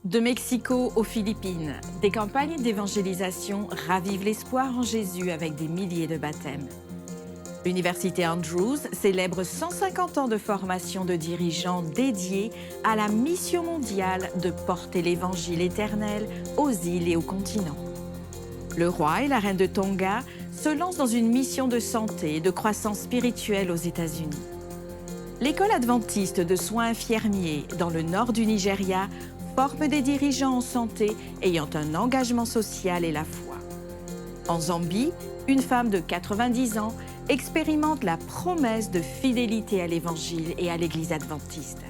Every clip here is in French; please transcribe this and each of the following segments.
De Mexico aux Philippines, des campagnes d'évangélisation ravivent l'espoir en Jésus avec des milliers de baptêmes. L'Université Andrews célèbre 150 ans de formation de dirigeants dédiés à la mission mondiale de porter l'Évangile éternel aux îles et aux continents. Le roi et la reine de Tonga se lancent dans une mission de santé et de croissance spirituelle aux États-Unis. L'école adventiste de soins infirmiers dans le nord du Nigeria forme des dirigeants en santé ayant un engagement social et la foi. En Zambie, une femme de 90 ans expérimente la promesse de fidélité à l'Évangile et à l'Église adventiste.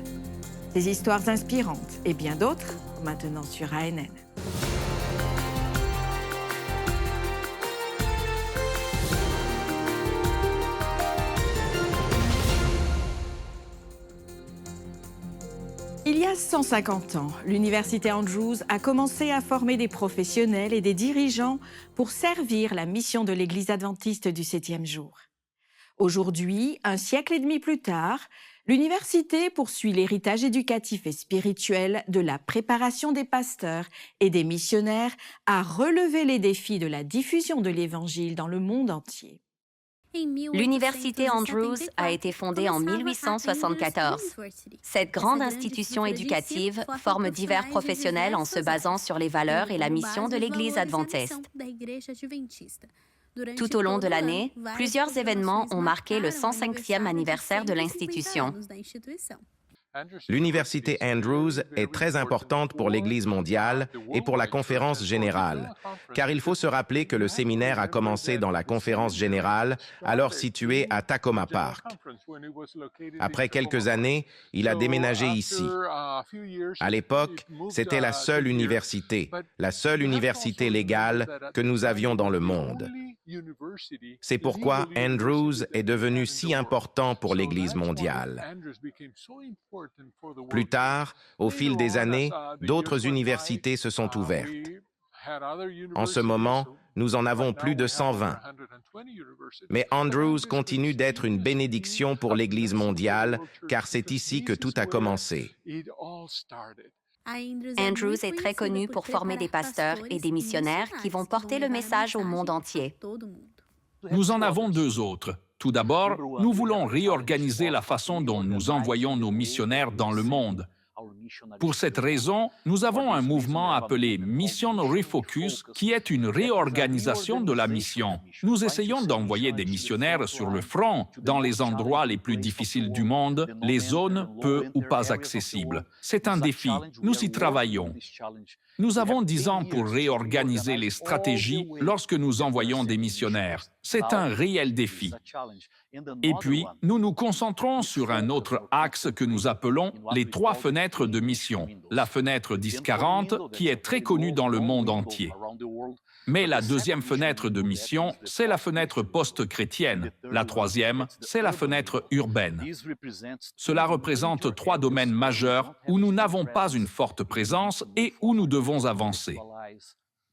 Des histoires inspirantes et bien d'autres, maintenant sur ANN. Il y a 150 ans, l'Université Andrews a commencé à former des professionnels et des dirigeants pour servir la mission de l'Église adventiste du 7e jour. Aujourd'hui, un siècle et demi plus tard, l'université poursuit l'héritage éducatif et spirituel de la préparation des pasteurs et des missionnaires à relever les défis de la diffusion de l'Évangile dans le monde entier. L'Université Andrews a été fondée en 1874. Cette grande institution éducative forme divers professionnels en se basant sur les valeurs et la mission de l'Église adventiste. Tout au long de l'année, plusieurs événements ont marqué le 105e anniversaire de l'institution. L'Université Andrews est très importante pour l'Église mondiale et pour la conférence générale, car il faut se rappeler que le séminaire a commencé dans la conférence générale, alors située à Takoma Park. Après quelques années, il a déménagé ici. À l'époque, c'était la seule université légale que nous avions dans le monde. C'est pourquoi Andrews est devenu si important pour l'Église mondiale. Plus tard, au fil des années, d'autres universités se sont ouvertes. En ce moment, nous en avons plus de 120. Mais Andrews continue d'être une bénédiction pour l'Église mondiale, car c'est ici que tout a commencé. Andrews est très connu pour former des pasteurs et des missionnaires qui vont porter le message au monde entier. Nous en avons deux autres. Tout d'abord, nous voulons réorganiser la façon dont nous envoyons nos missionnaires dans le monde. Pour cette raison, nous avons un mouvement appelé Mission Refocus, qui est une réorganisation de la mission. Nous essayons d'envoyer des missionnaires sur le front, dans les endroits les plus difficiles du monde, les zones peu ou pas accessibles. C'est un défi. Nous y travaillons. Nous avons 10 ans pour réorganiser les stratégies lorsque nous envoyons des missionnaires. C'est un réel défi. Et puis, nous nous concentrons sur un autre axe que nous appelons les 3 fenêtres de mission. La fenêtre 10-40, qui est très connue dans le monde entier. Mais la deuxième fenêtre de mission, c'est la fenêtre post-chrétienne. La troisième, c'est la fenêtre urbaine. Cela représente 3 domaines majeurs où nous n'avons pas une forte présence et où nous devons avancer.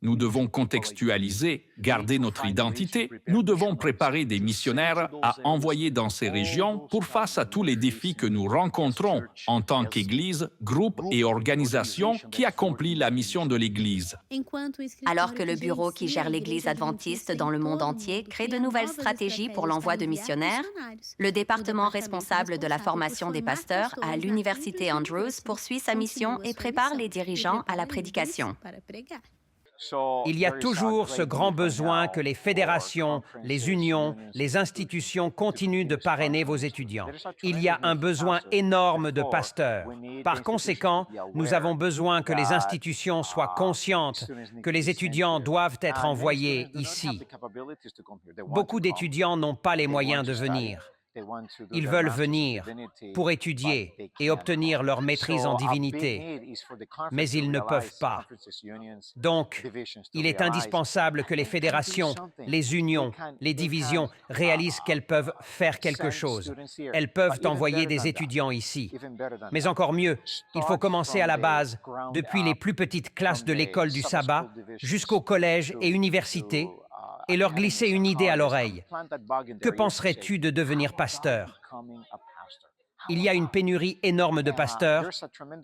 Nous devons contextualiser, garder notre identité. Nous devons préparer des missionnaires à envoyer dans ces régions pour face à tous les défis que nous rencontrons en tant qu'Église, groupe et organisation qui accomplit la mission de l'Église. Alors que le bureau qui gère l'Église adventiste dans le monde entier crée de nouvelles stratégies pour l'envoi de missionnaires, le département responsable de la formation des pasteurs à l'Université Andrews poursuit sa mission et prépare les dirigeants à la prédication. Il y a toujours ce grand besoin que les fédérations, les unions, les institutions continuent de parrainer vos étudiants. Il y a un besoin énorme de pasteurs. Par conséquent, nous avons besoin que les institutions soient conscientes que les étudiants doivent être envoyés ici. Beaucoup d'étudiants n'ont pas les moyens de venir. Ils veulent venir pour étudier et obtenir leur maîtrise en divinité, mais ils ne peuvent pas. Donc, il est indispensable que les fédérations, les unions, les divisions réalisent qu'elles peuvent faire quelque chose. Elles peuvent envoyer des étudiants ici. Mais encore mieux, il faut commencer à la base, depuis les plus petites classes de l'école du sabbat jusqu'au collège et université, et leur glisser une idée à l'oreille. Que penserais-tu de devenir pasteur? Il y a une pénurie énorme de pasteurs,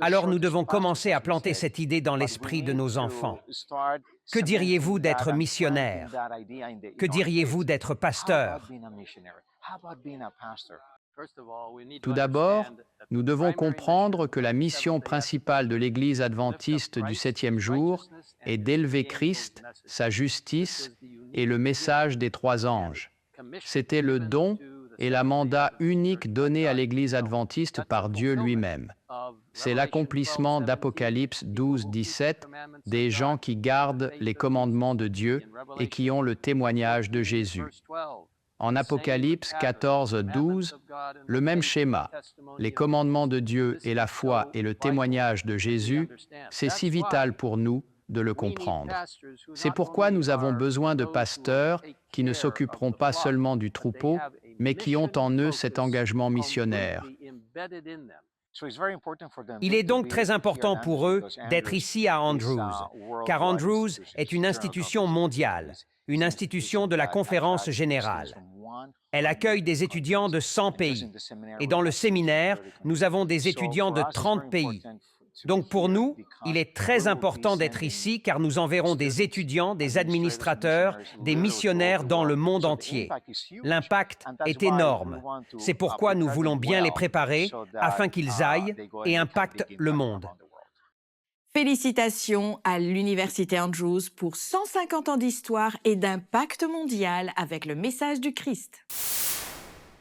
alors nous devons commencer à planter cette idée dans l'esprit de nos enfants. Que diriez-vous d'être missionnaire? Que diriez-vous d'être pasteur? Tout d'abord, nous devons comprendre que la mission principale de l'Église adventiste du 7e jour est d'élever Christ, sa justice et le message des 3 anges. C'était le don et la mandat unique donné à l'Église adventiste par Dieu lui-même. C'est l'accomplissement d'Apocalypse 12, 17, des gens qui gardent les commandements de Dieu et qui ont le témoignage de Jésus. En Apocalypse 14, 12, le même schéma, les commandements de Dieu et la foi et le témoignage de Jésus, c'est si vital pour nous de le comprendre. C'est pourquoi nous avons besoin de pasteurs qui ne s'occuperont pas seulement du troupeau, mais qui ont en eux cet engagement missionnaire. Il est donc très important pour eux d'être ici à Andrews, car Andrews est une institution mondiale, une institution de la Conférence générale. Elle accueille des étudiants de 100 pays, et dans le séminaire, nous avons des étudiants de 30 pays. Donc pour nous, il est très important d'être ici car nous enverrons des étudiants, des administrateurs, des missionnaires dans le monde entier. L'impact est énorme. C'est pourquoi nous voulons bien les préparer afin qu'ils aillent et impactent le monde. Félicitations à l'Université Andrews pour 150 ans d'histoire et d'impact mondial avec le message du Christ.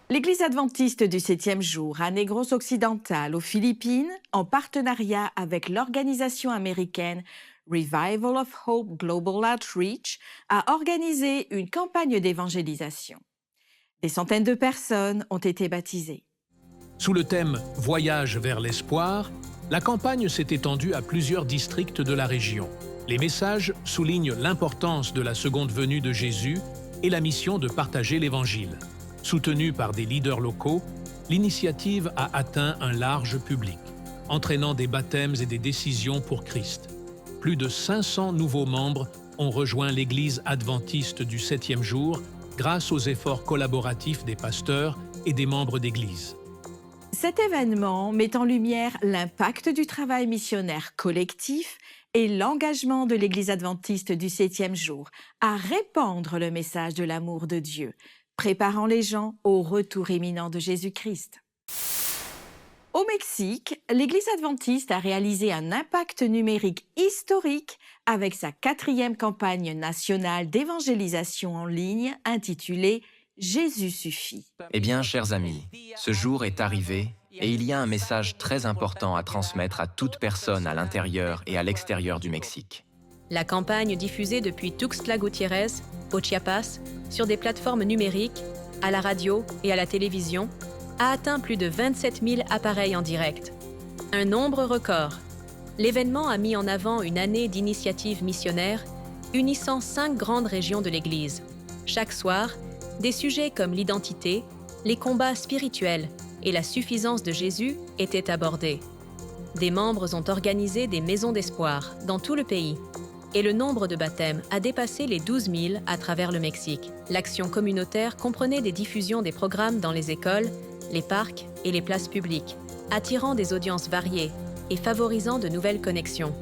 L'Église adventiste du 7e jour à Negros Occidental aux Philippines, en partenariat avec l'organisation américaine Revival of Hope Global Outreach, a organisé une campagne d'évangélisation. Des centaines de personnes ont été baptisées. Sous le thème « Voyage vers l'espoir », la campagne s'est étendue à plusieurs districts de la région. Les messages soulignent l'importance de la seconde venue de Jésus et la mission de partager l'Évangile. Soutenue par des leaders locaux, l'initiative a atteint un large public, entraînant des baptêmes et des décisions pour Christ. Plus de 500 nouveaux membres ont rejoint l'Église adventiste du 7e jour grâce aux efforts collaboratifs des pasteurs et des membres d'Église. Cet événement met en lumière l'impact du travail missionnaire collectif et l'engagement de l'Église adventiste du 7e jour à répandre le message de l'amour de Dieu, préparant les gens au retour imminent de Jésus-Christ. Au Mexique, l'Église adventiste a réalisé un impact numérique historique avec sa 4e campagne nationale d'évangélisation en ligne intitulée « Jésus suffit ». Eh bien, chers amis, ce jour est arrivé et il y a un message très important à transmettre à toute personne à l'intérieur et à l'extérieur du Mexique. La campagne diffusée depuis Tuxtla Gutiérrez, au Chiapas, sur des plateformes numériques, à la radio et à la télévision, a atteint plus de 27 000 appareils en direct. Un nombre record. L'événement a mis en avant une année d'initiatives missionnaires unissant 5 grandes régions de l'Église. Chaque soir, des sujets comme l'identité, les combats spirituels et la suffisance de Jésus étaient abordés. Des membres ont organisé des maisons d'espoir dans tout le pays et le nombre de baptêmes a dépassé les 12 000 à travers le Mexique. L'action communautaire comprenait des diffusions des programmes dans les écoles, les parcs et les places publiques, attirant des audiences variées et favorisant de nouvelles connexions.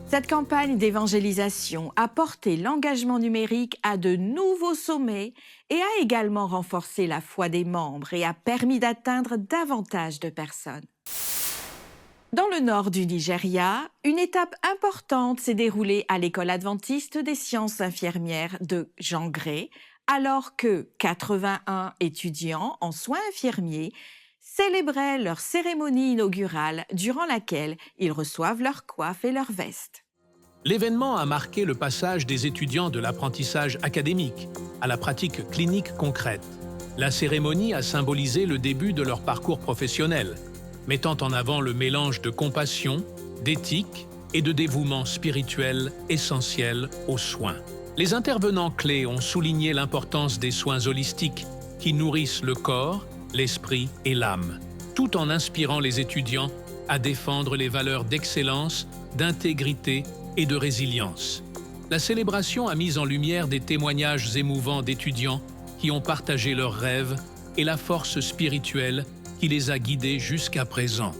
Cette campagne d'évangélisation a porté l'engagement numérique à de nouveaux sommets et a également renforcé la foi des membres et a permis d'atteindre davantage de personnes. Dans le nord du Nigeria, une étape importante s'est déroulée à l'école adventiste des sciences infirmières de Jean Grey, alors que 81 étudiants en soins infirmiers célébraient leur cérémonie inaugurale durant laquelle ils reçoivent leur coiffe et leur veste. L'événement a marqué le passage des étudiants de l'apprentissage académique à la pratique clinique concrète. La cérémonie a symbolisé le début de leur parcours professionnel, mettant en avant le mélange de compassion, d'éthique et de dévouement spirituel essentiel aux soins. Les intervenants clés ont souligné l'importance des soins holistiques qui nourrissent le corps, l'esprit et l'âme, tout en inspirant les étudiants à défendre les valeurs d'excellence, d'intégrité et de résilience. La célébration a mis en lumière des témoignages émouvants d'étudiants qui ont partagé leurs rêves et la force spirituelle qui les a guidés jusqu'à présent.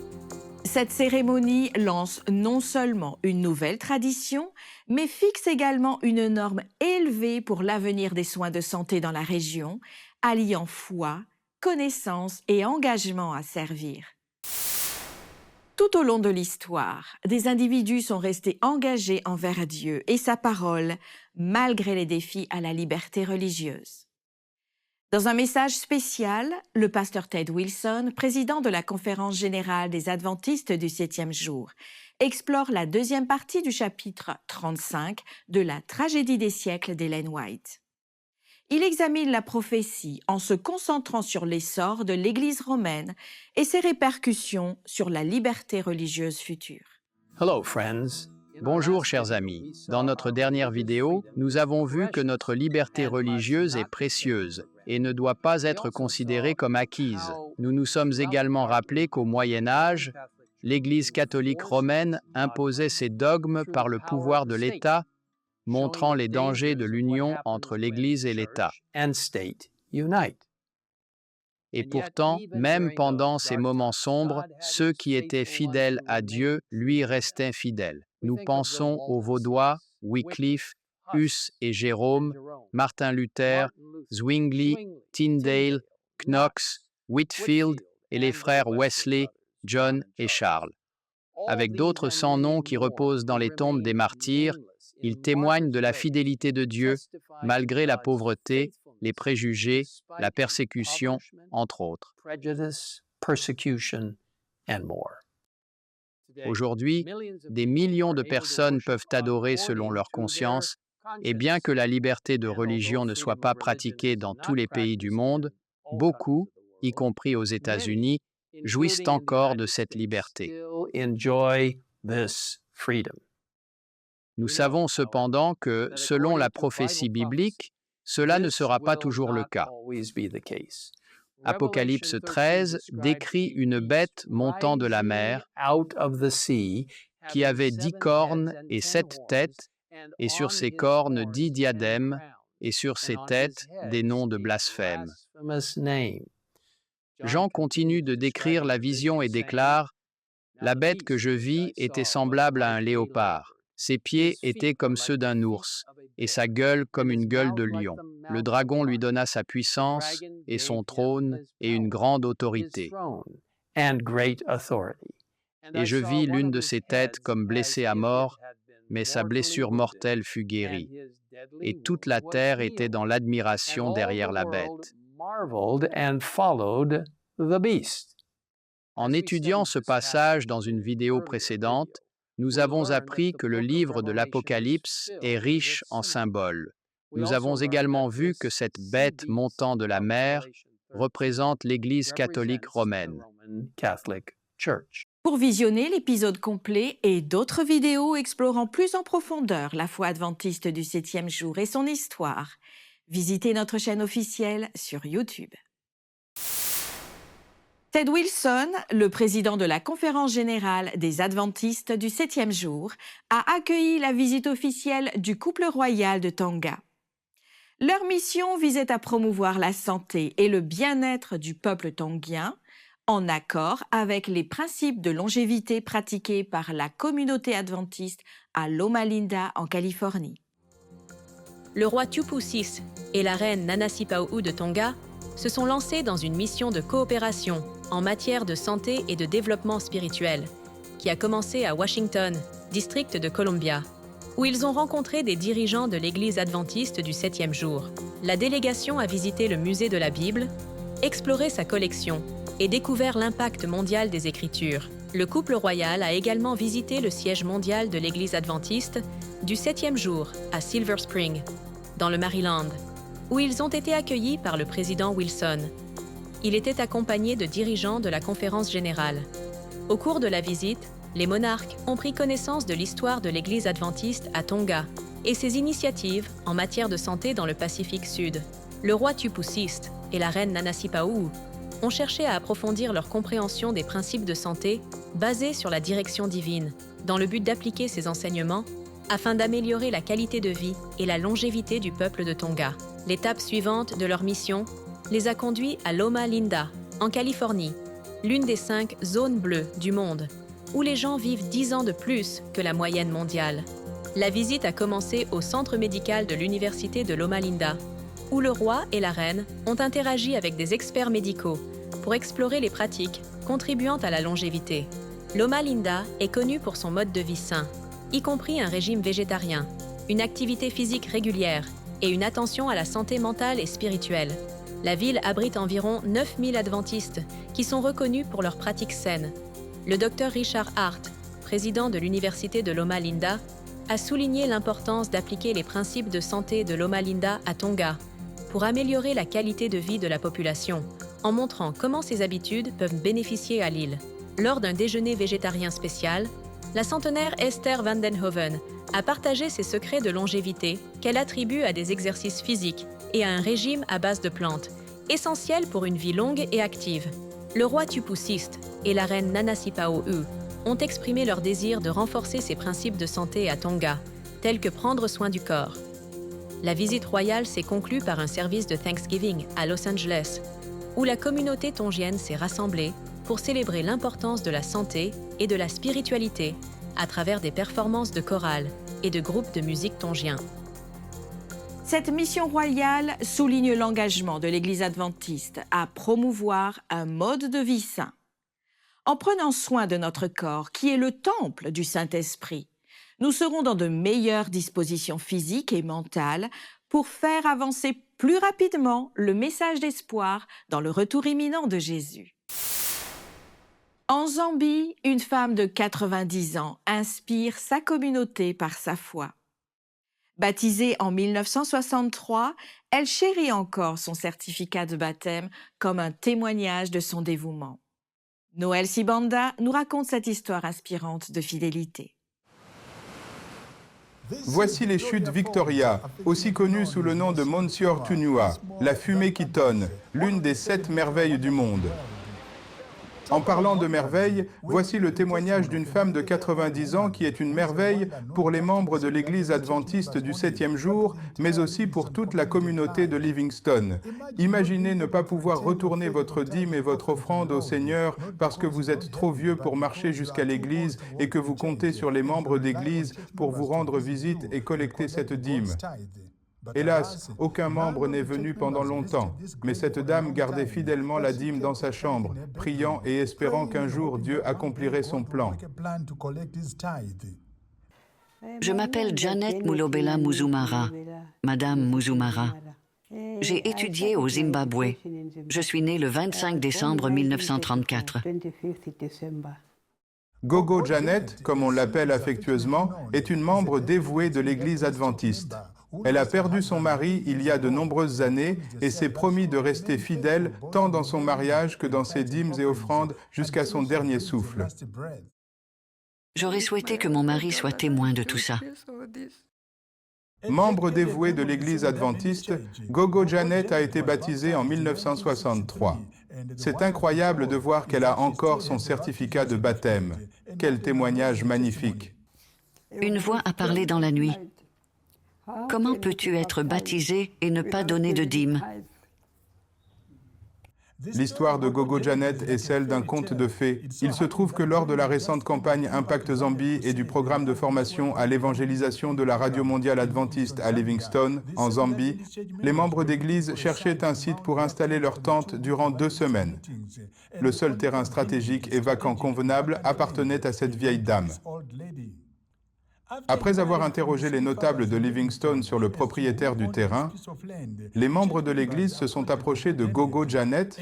Cette cérémonie lance non seulement une nouvelle tradition, mais fixe également une norme élevée pour l'avenir des soins de santé dans la région, alliant foi, connaissance et engagement à servir. Tout au long de l'histoire, des individus sont restés engagés envers Dieu et sa parole, malgré les défis à la liberté religieuse. Dans un message spécial, le pasteur Ted Wilson, président de la Conférence générale des Adventistes du 7e jour, explore la deuxième partie du chapitre 35 de la tragédie des siècles d'Ellen White. Il examine la prophétie en se concentrant sur l'essor de l'Église romaine et ses répercussions sur la liberté religieuse future. Bonjour chers amis. Dans notre dernière vidéo, nous avons vu que notre liberté religieuse est précieuse et ne doit pas être considérée comme acquise. Nous nous sommes également rappelés qu'au Moyen Âge, l'Église catholique romaine imposait ses dogmes par le pouvoir de l'État, montrant les dangers de l'union entre l'Église et l'État. Et pourtant, même pendant ces moments sombres, ceux qui étaient fidèles à Dieu lui restaient fidèles. Nous pensons aux Vaudois, Wycliffe, Huss et Jérôme, Martin Luther, Zwingli, Tyndale, Knox, Whitefield et les frères Wesley, John et Charles. Avec d'autres sans nom qui reposent dans les tombes des martyrs, ils témoignent de la fidélité de Dieu malgré la pauvreté, les préjugés, la persécution, entre autres. Aujourd'hui, des millions de personnes peuvent adorer selon leur conscience, et bien que la liberté de religion ne soit pas pratiquée dans tous les pays du monde, beaucoup, y compris aux États-Unis, jouissent encore de cette liberté. Nous savons cependant que, selon la prophétie biblique, cela ne sera pas toujours le cas. Apocalypse 13 décrit une bête montant de la mer qui avait 10 cornes et 7 têtes, et sur ses cornes 10 diadèmes, et sur ses têtes des noms de blasphème. Jean continue de décrire la vision et déclare « La bête que je vis était semblable à un léopard. Ses pieds étaient comme ceux d'un ours, et sa gueule comme une gueule de lion. Le dragon lui donna sa puissance et son trône et une grande autorité. Et je vis l'une de ses têtes comme blessée à mort, mais sa blessure mortelle fut guérie. Et toute la terre était dans l'admiration derrière la bête. » En étudiant ce passage dans une vidéo précédente, nous avons appris que le livre de l'Apocalypse est riche en symboles. Nous avons également vu que cette bête montant de la mer représente l'Église catholique romaine. Pour visionner l'épisode complet et d'autres vidéos explorant plus en profondeur la foi adventiste du 7e jour et son histoire, visitez notre chaîne officielle sur YouTube. Ted Wilson, le président de la Conférence générale des Adventistes du 7e jour, a accueilli la visite officielle du couple royal de Tonga. Leur mission visait à promouvoir la santé et le bien-être du peuple tongien, en accord avec les principes de longévité pratiqués par la communauté adventiste à Loma Linda, en Californie. Le roi Tupu VI et la reine Nana Sipau de Tonga se sont lancés dans une mission de coopération en matière de santé et de développement spirituel, qui a commencé à Washington, district de Columbia, où ils ont rencontré des dirigeants de l'Église adventiste du 7e jour. La délégation a visité le musée de la Bible, exploré sa collection et découvert l'impact mondial des Écritures. Le couple royal a également visité le siège mondial de l'Église adventiste du 7e jour à Silver Spring, dans le Maryland, où ils ont été accueillis par le président Wilson. Il était accompagné de dirigeants de la Conférence générale. Au cours de la visite, les monarques ont pris connaissance de l'histoire de l'Église adventiste à Tonga et ses initiatives en matière de santé dans le Pacifique Sud. Le roi Tupu VI et la reine Nana Sipau ont cherché à approfondir leur compréhension des principes de santé basés sur la direction divine, dans le but d'appliquer ces enseignements afin d'améliorer la qualité de vie et la longévité du peuple de Tonga. L'étape suivante de leur mission les a conduits à Loma Linda, en Californie, l'une des 5 zones bleues du monde, où les gens vivent 10 ans de plus que la moyenne mondiale. La visite a commencé au centre médical de l'université de Loma Linda, où le roi et la reine ont interagi avec des experts médicaux pour explorer les pratiques contribuant à la longévité. Loma Linda est connue pour son mode de vie sain, y compris un régime végétarien, une activité physique régulière et une attention à la santé mentale et spirituelle. La ville abrite environ 9000 adventistes qui sont reconnus pour leurs pratiques saines. Le docteur Richard Hart, président de l'université de Loma Linda, a souligné l'importance d'appliquer les principes de santé de Loma Linda à Tonga pour améliorer la qualité de vie de la population, en montrant comment ces habitudes peuvent bénéficier à l'île. Lors d'un déjeuner végétarien spécial, la centenaire Esther van den Hoven a partagé ses secrets de longévité qu'elle attribue à des exercices physiques et à un régime à base de plantes, essentiel pour une vie longue et active. Le roi Tupusiste et la reine Nanasipao-U ont exprimé leur désir de renforcer ces principes de santé à Tonga, tels que prendre soin du corps. La visite royale s'est conclue par un service de Thanksgiving à Los Angeles, où la communauté tongienne s'est rassemblée pour célébrer l'importance de la santé et de la spiritualité à travers des performances de chorale et de groupes de musique tongiens. Cette mission royale souligne l'engagement de l'Église adventiste à promouvoir un mode de vie sain. En prenant soin de notre corps, qui est le temple du Saint-Esprit, nous serons dans de meilleures dispositions physiques et mentales pour faire avancer plus rapidement le message d'espoir dans le retour imminent de Jésus. En Zambie, une femme de 90 ans inspire sa communauté par sa foi. Baptisée en 1963, elle chérit encore son certificat de baptême comme un témoignage de son dévouement. Noël Sibanda nous raconte cette histoire inspirante de fidélité. Voici les chutes Victoria, aussi connues sous le nom de Monsieur Tunua, la fumée qui tonne, l'une des 7 merveilles du monde. En parlant de merveille, voici le témoignage d'une femme de 90 ans qui est une merveille pour les membres de l'Église adventiste du 7e jour, mais aussi pour toute la communauté de Livingston. Imaginez ne pas pouvoir retourner votre dîme et votre offrande au Seigneur parce que vous êtes trop vieux pour marcher jusqu'à l'Église et que vous comptez sur les membres d'Église pour vous rendre visite et collecter cette dîme. Hélas, aucun membre n'est venu pendant longtemps, mais cette dame gardait fidèlement la dîme dans sa chambre, priant et espérant qu'un jour Dieu accomplirait son plan. Je m'appelle Janet Mulobela Muzumara, Madame Muzumara. J'ai étudié au Zimbabwe. Je suis née le 25 décembre 1934. Gogo Janet, comme on l'appelle affectueusement, est une membre dévouée de l'Église adventiste. Elle a perdu son mari il y a de nombreuses années et s'est promis de rester fidèle tant dans son mariage que dans ses dîmes et offrandes jusqu'à son dernier souffle. J'aurais souhaité que mon mari soit témoin de tout ça. Membre dévouée de l'Église adventiste, Gogo Janet a été baptisée en 1963. C'est incroyable de voir qu'elle a encore son certificat de baptême. Quel témoignage magnifique! Une voix a parlé dans la nuit. Comment peux-tu être baptisé et ne pas donner de dîme? L'histoire de Gogo Janet est celle d'un conte de fées. Il se trouve que lors de la récente campagne Impact Zambie et du programme de formation à l'évangélisation de la Radio mondiale adventiste à Livingstone, en Zambie, les membres d'église cherchaient un site pour installer leur tente durant 2 semaines. Le seul terrain stratégique et vacant convenable appartenait à cette vieille dame. Après avoir interrogé les notables de Livingstone sur le propriétaire du terrain, les membres de l'Église se sont approchés de Gogo Janet,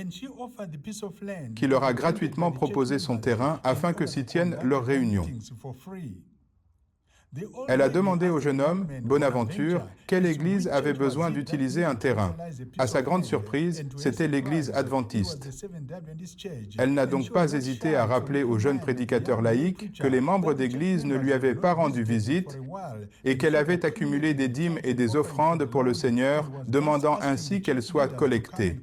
qui leur a gratuitement proposé son terrain afin que s'y tienne leur réunion. Elle a demandé au jeune homme, Bonaventure, quelle église avait besoin d'utiliser un terrain. À sa grande surprise, c'était l'église adventiste. Elle n'a donc pas hésité à rappeler au jeune prédicateur laïque que les membres d'église ne lui avaient pas rendu visite et qu'elle avait accumulé des dîmes et des offrandes pour le Seigneur, demandant ainsi qu'elles soient collectées.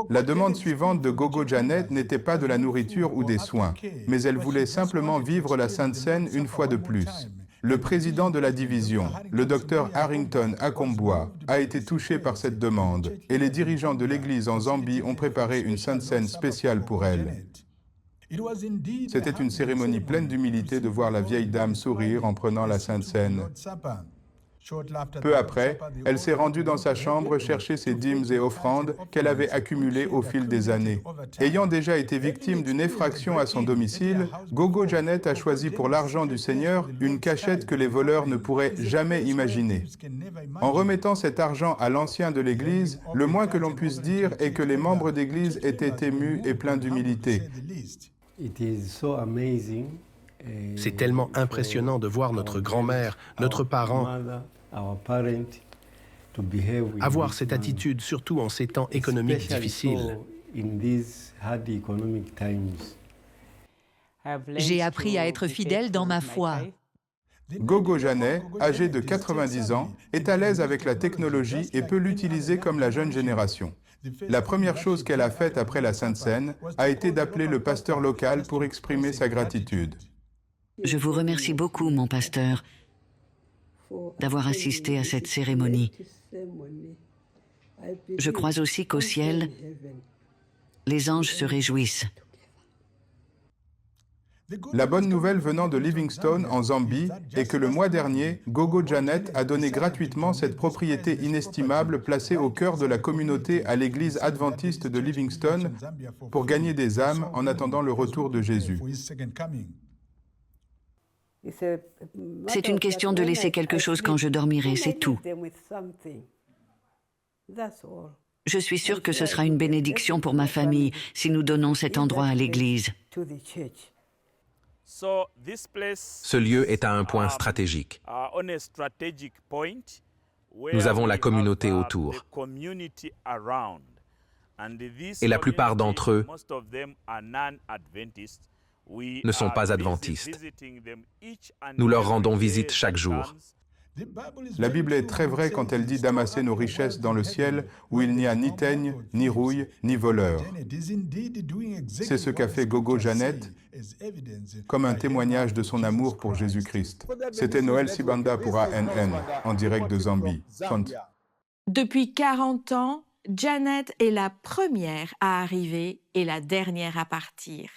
La demande suivante de Gogo Janet n'était pas de la nourriture ou des soins, mais elle voulait simplement vivre la Sainte Seine une fois de plus. Le président de la division, le docteur Harrington Akombua, a été touché par cette demande et les dirigeants de l'Église en Zambie ont préparé une sainte scène spéciale pour elle. C'était une cérémonie pleine d'humilité de voir la vieille dame sourire en prenant la sainte scène. Peu après, elle s'est rendue dans sa chambre chercher ses dîmes et offrandes qu'elle avait accumulées au fil des années. Ayant déjà été victime d'une effraction à son domicile, Gogo Janet a choisi pour l'argent du Seigneur une cachette que les voleurs ne pourraient jamais imaginer. En remettant cet argent à l'ancien de l'Église, le moins que l'on puisse dire est que les membres d'Église étaient émus et pleins d'humilité. C'est tellement impressionnant de voir notre grand-mère, notre parent, avoir cette attitude, surtout en ces temps économiques difficiles. J'ai appris à être fidèle dans ma foi. Gogo Janet, âgé de 90 ans, est à l'aise avec la technologie et peut l'utiliser comme la jeune génération. La première chose qu'elle a faite après la Sainte Seine a été d'appeler le pasteur local pour exprimer sa gratitude. Je vous remercie beaucoup, mon pasteur, d'avoir assisté à cette cérémonie. Je crois aussi qu'au ciel, les anges se réjouissent. La bonne nouvelle venant de Livingstone, en Zambie, est que le mois dernier, Gogo Janet a donné gratuitement cette propriété inestimable placée au cœur de la communauté à l'église adventiste de Livingstone pour gagner des âmes en attendant le retour de Jésus. C'est une question de laisser quelque chose quand je dormirai, c'est tout. Je suis sûre que ce sera une bénédiction pour ma famille si nous donnons cet endroit à l'Église. Ce lieu est à un point stratégique. Nous avons la communauté autour. Et la plupart d'entre eux ne sont pas adventistes. Nous leur rendons visite chaque jour. La Bible est très vraie quand elle dit d'amasser nos richesses dans le ciel où il n'y a ni teigne, ni rouille, ni voleur. C'est ce qu'a fait Gogo Janet comme un témoignage de son amour pour Jésus-Christ. C'était Noël Sibanda pour ANN, en direct de Zambie. Depuis 40 ans, Janet est la première à arriver et la dernière à partir.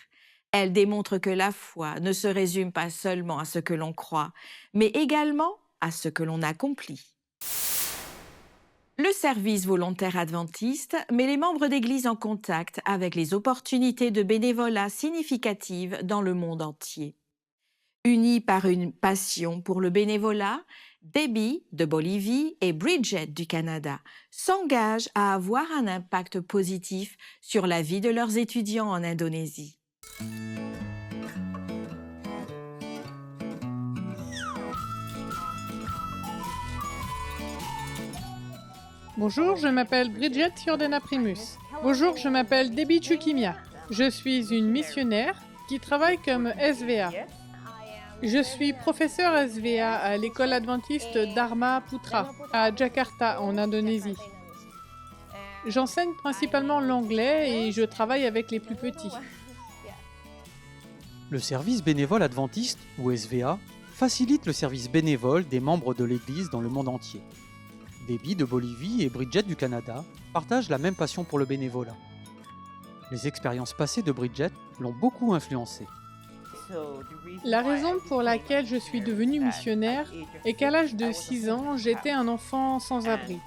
Elle démontre que la foi ne se résume pas seulement à ce que l'on croit, mais également à ce que l'on accomplit. Le service volontaire adventiste met les membres d'Église en contact avec les opportunités de bénévolat significatives dans le monde entier. Unis par une passion pour le bénévolat, Debbie de Bolivie et Bridget du Canada s'engagent à avoir un impact positif sur la vie de leurs étudiants en Indonésie. Bonjour, je m'appelle Bridget Jordana Primus. Bonjour, je m'appelle Debbie Chukimia. Je suis une missionnaire qui travaille comme SVA. Je suis professeure SVA à l'école adventiste Dharma Putra à Jakarta, en Indonésie. J'enseigne principalement l'anglais et je travaille avec les plus petits. Le service bénévole adventiste, ou SVA, facilite le service bénévole des membres de l'Église dans le monde entier. Debbie de Bolivie et Bridget du Canada partagent la même passion pour le bénévolat. Les expériences passées de Bridget l'ont beaucoup influencée. La raison pour laquelle je suis devenue missionnaire est qu'à l'âge de 6 ans, j'étais un enfant sans abri.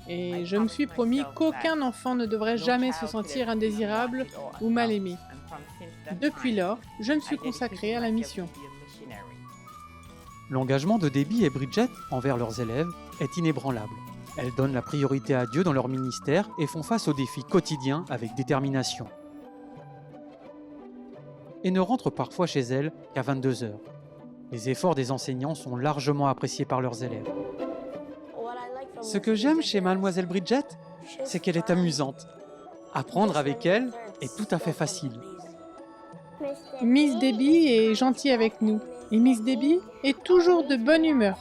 Et je me suis promis qu'aucun enfant ne devrait jamais se sentir indésirable ou mal aimé. Depuis lors, je me suis consacrée à la mission. L'engagement de Debbie et Bridget envers leurs élèves est inébranlable. Elles donnent la priorité à Dieu dans leur ministère et font face aux défis quotidiens avec détermination. Et ne rentrent parfois chez elles qu'à 22 heures. Les efforts des enseignants sont largement appréciés par leurs élèves. Ce que j'aime chez Mademoiselle Bridget, c'est qu'elle est amusante. Apprendre avec elle est tout à fait facile. Miss Debbie est gentille avec nous. Et Miss Debbie est toujours de bonne humeur.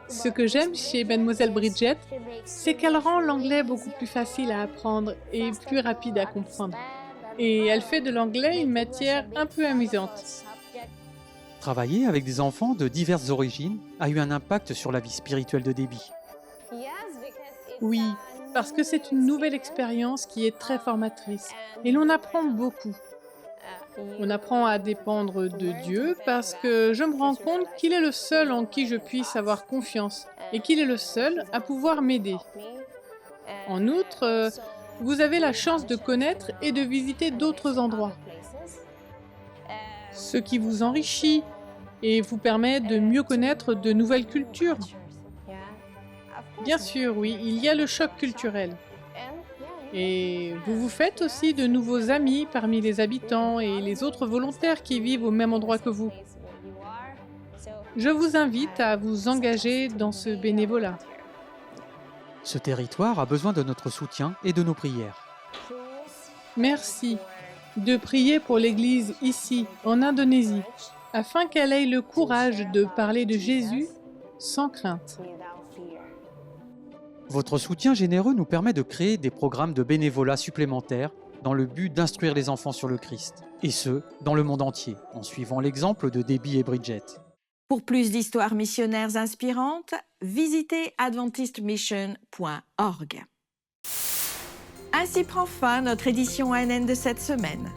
Ce que j'aime chez Mademoiselle Bridget, c'est qu'elle rend l'anglais beaucoup plus facile à apprendre et plus rapide à comprendre. Et elle fait de l'anglais une matière un peu amusante. Travailler avec des enfants de diverses origines a eu un impact sur la vie spirituelle de Debbie. Oui, parce que c'est une nouvelle expérience qui est très formatrice et l'on apprend beaucoup. On apprend à dépendre de Dieu parce que je me rends compte qu'il est le seul en qui je puisse avoir confiance et qu'il est le seul à pouvoir m'aider. En outre, vous avez la chance de connaître et de visiter d'autres endroits, ce qui vous enrichit et vous permet de mieux connaître de nouvelles cultures. Bien sûr, oui, il y a le choc culturel. Et vous vous faites aussi de nouveaux amis parmi les habitants et les autres volontaires qui vivent au même endroit que vous. Je vous invite à vous engager dans ce bénévolat. Ce territoire a besoin de notre soutien et de nos prières. Merci de prier pour l'Église ici, en Indonésie, afin qu'elle ait le courage de parler de Jésus sans crainte. Votre soutien généreux nous permet de créer des programmes de bénévolat supplémentaires dans le but d'instruire les enfants sur le Christ, et ce, dans le monde entier, en suivant l'exemple de Debbie et Bridget. Pour plus d'histoires missionnaires inspirantes, visitez adventistmission.org. Ainsi prend fin notre édition ANN de cette semaine.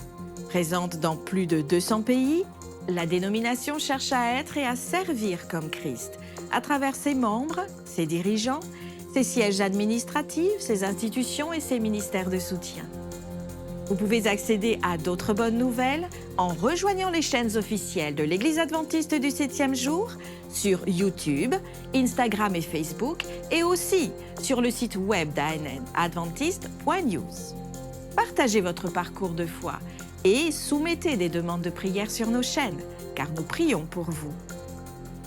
Présente dans plus de 200 pays, la dénomination cherche à être et à servir comme Christ, à travers ses membres, ses dirigeants, ses sièges administratifs, ses institutions et ses ministères de soutien. Vous pouvez accéder à d'autres bonnes nouvelles en rejoignant les chaînes officielles de l'Église adventiste du 7e jour sur YouTube, Instagram et Facebook, et aussi sur le site web d'ANN, adventiste.news. Partagez votre parcours de foi et soumettez des demandes de prière sur nos chaînes, car nous prions pour vous.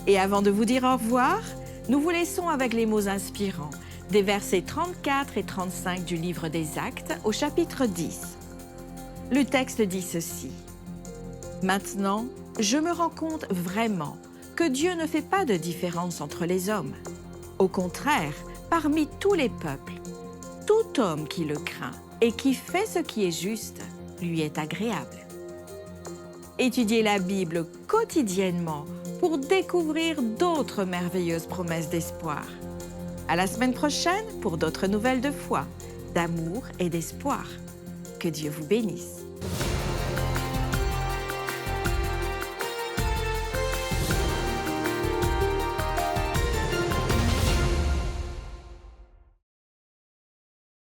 Et avant de vous dire au revoir, nous vous laissons avec les mots inspirants des versets 34 et 35 du livre des Actes au chapitre 10. Le texte dit ceci. « Maintenant, je me rends compte vraiment que Dieu ne fait pas de différence entre les hommes. Au contraire, parmi tous les peuples, tout homme qui le craint et qui fait ce qui est juste lui est agréable. » Étudiez la Bible quotidiennement pour découvrir d'autres merveilleuses promesses d'espoir. À la semaine prochaine pour d'autres nouvelles de foi, d'amour et d'espoir. Que Dieu vous bénisse.